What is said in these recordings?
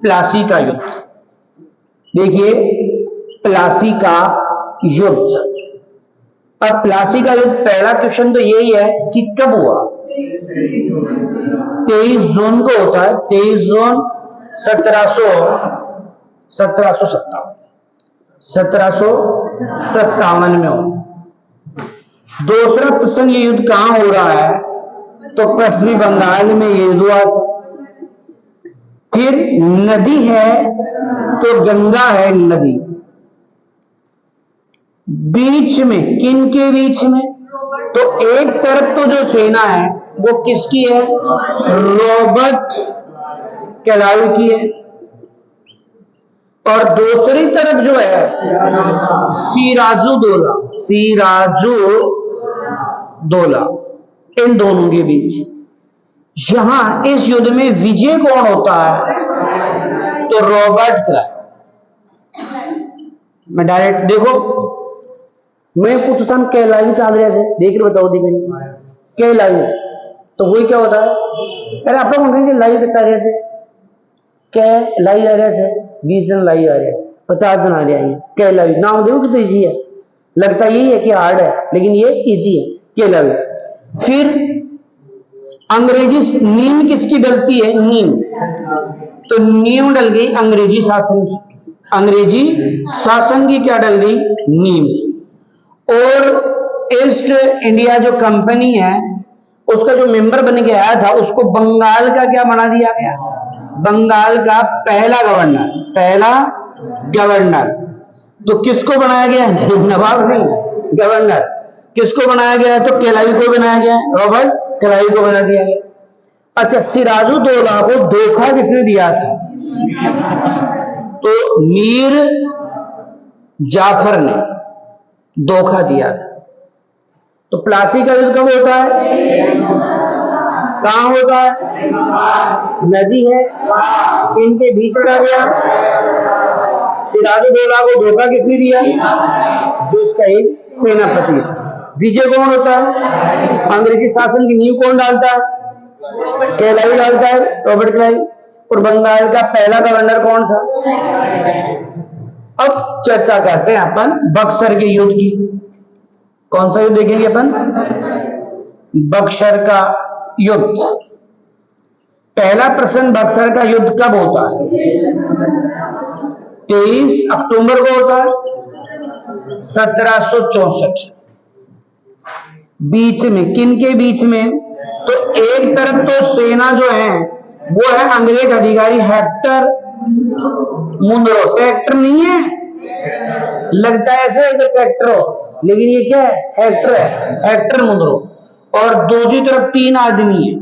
प्लासी का युद्ध। देखिए प्लासी का युद्ध। अब प्लासी का युद्ध पहला क्वेश्चन तो यही है कि कब हुआ। 23 जून को होता है, 23 जून 1757 में हो। दूसरा प्रश्न, ये युद्ध कहां हो रहा है, तो पश्चिमी बंगाल में ये युद्ध हुआ था। फिर नदी है तो गंगा है नदी, बीच में किन के बीच में, तो एक तरफ तो जो सेना है वो किसकी है, रॉबर्ट क्लाइव की है, और दूसरी तरफ जो है सिराजुद्दौला, इन दोनों के बीच। यहां इस युद्ध में विजय कौन होता है, तो रॉबर्ट क्लाइव। मैं डायरेक्ट देखो, मैं पूछता हूं कहलाई चाल रहे से देख रहे, बताओ दिख कहलाई, तो वही क्या होता है, अरे आप लोग कहेंगे लाई बता रहे थे, कह लाई आ रहे थे, 20 जन लाई आ रहे थे, 50 जन आ रहे हैं, कहलाई नाम देखो कितना इजी है, लगता यही है कि हार्ड है, लेकिन ये इजी है, कहलाई। फिर अंग्रेजी नीम किसकी डलती है, नीम, तो नीम डल गई अंग्रेजी शासन की, अंग्रेजी शासन की क्या डल गई, नीम। और ईस्ट इंडिया जो कंपनी है उसका जो मेंबर बन के आया था उसको बंगाल का क्या बना दिया गया, बंगाल का पहला गवर्नर। तो किसको बनाया गया, नवाब नहीं, गवर्नर। किसको बनाया गया, तो क्लाइव को बनाया गया, रॉबर्ट क्लाइव को बना दिया गया। अच्छा, सिराजुद्दौला को धोखा किसने दिया था, तो मीर जाफर ने धोखा दिया था। तो प्लासी का युद्ध कब होता है, कहां होता है, नदी है, इनके बीच का गया। सिराजुद्दौला को धोखा किसने दिया, जो उसका एक सेनापति था। विजय कौन होता है, अंग्रेजी शासन की नींव कौन डालता है, क्लाइव डालता है, रॉबर्ट क्लाइव। और बंगाल का पहला गवर्नर कौन था। अब चर्चा करते हैं अपन बक्सर के युद्ध की। कौन सा युद्ध देखेंगे अपन, बक्सर का युद्ध। पहला प्रश्न, बक्सर का युद्ध कब होता है, 23 अक्टूबर को होता है 1764। बीच में किन के बीच में, तो एक तरफ तो सेना जो है वो है अंग्रेज अधिकारी हेक्टर मुनरो, ट्रैक्टर नहीं है, लगता है ऐसे इधर ट्रैक्टर हो, लेकिन ये क्या है, हेक्टर है, हेक्टर मुनरो। और दूसरी तरफ 3 आदमी है,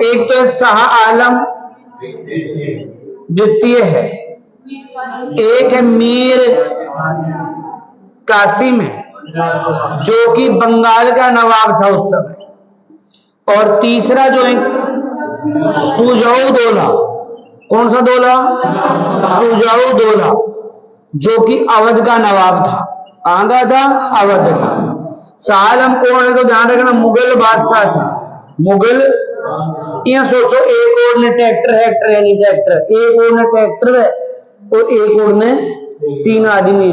एक तो शाह आलम द्वितीय है, एक है मीर कासिम है जो कि बंगाल का नवाब था उस समय, और तीसरा जो है सुजाउद्दौला। कौन सा दौला, सुजाउद्दौला, जो कि अवध का नवाब था। कहां का था, अवध का। शाह आलम कौन है, तो ध्यान रखना मुगल बादशाह था, मुगल। यहां सोचो, एक और ने ट्रैक्टर, हेक्टर यानी ट्रैक्टर, एक और ने ट्रैक्टर है और एक और ने 3 आदमी है,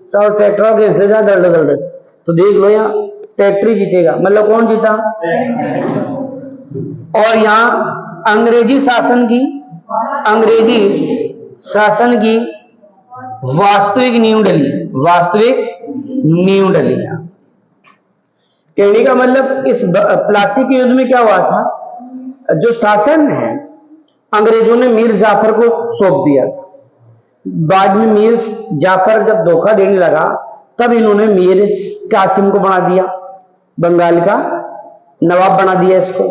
सब ट्रैक्टरों के हिस्से जा दर्द। तो देख लो यहाँ ट्रैक्टर ही जीतेगा, मतलब कौन जीता। और यहाँ अंग्रेजी शासन की वास्तविक नींव डली, कहने का मतलब इस प्लासी के युद्ध में क्या हुआ था, जो शासन है अंग्रेजों ने मीर जाफर को सौंप दिया। बाद में मीर जाफर जब धोखा देने लगा तब इन्होंने मीर कासिम को बना दिया, बंगाल का नवाब बना दिया इसको।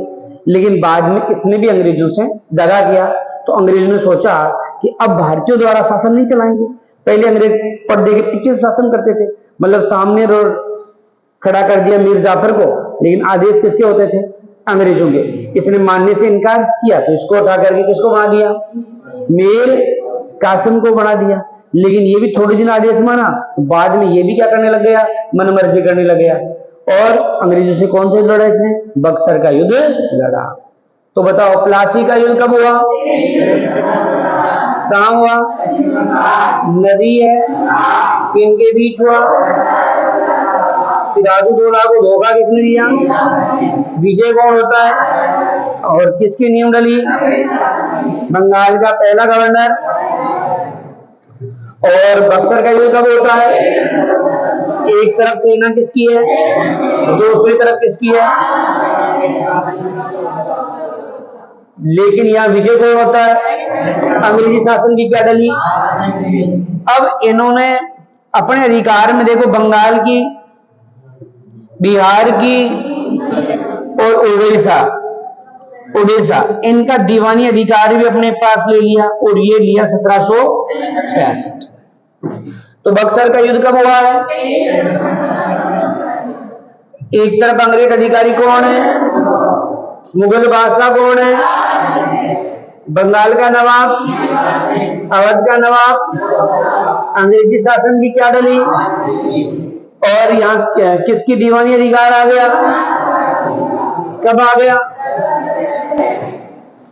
लेकिन बाद में इसने भी अंग्रेजों से दगा किया, तो अंग्रेजों ने सोचा कि अब भारतीयों द्वारा शासन नहीं चलाएंगे। पहले अंग्रेज पर्दे के पीछे शासन करते थे, मतलब सामने खड़ा कर दिया मीर जाफर को, लेकिन आदेश किसके होते थे, अंग्रेजों के। इसने मानने से इनकार किया तो इसको उठा करके किसको बना दिया, मीर कासिम को बना दिया। लेकिन ये भी थोड़े दिन आदेश माना, बाद में ये भी क्या करने लग गया, मनमर्जी करने लग गया, और अंग्रेजों से कौन सा युद्ध लड़ा इसने, बक्सर का युद्ध लड़ा। तो बताओ प्लासी का युद्ध कब हुआ, कहाँ हुआ? नदी है, किनके बीच हुआ? सिराजुद्दौला को धोखा किसने दिया? विजय कौन होता है और किसकी नींव डली? बंगाल का पहला गवर्नर। और बक्सर का युद्ध कब होता है? एक तरफ सेना किसकी है, दूसरी तरफ किसकी है? लेकिन यहाँ विजय कौन होता है? अंग्रेजी शासन की क्या डली? अब इन्होंने अपने अधिकार में देखो बंगाल की, बिहार की और उड़ीसा इनका दीवानी अधिकार भी अपने पास ले लिया, और ये लिया 1765। तो बक्सर का युद्ध कब हुआ है? एक तरफ अंग्रेज अधिकारी कौन है? मुगल बादशाह कौन है? बंगाल का नवाब, अवध का नवाब। अंग्रेजी शासन की क्या डली? और यहाँ किसकी दीवानी अधिकार आ गया? कब आ गया?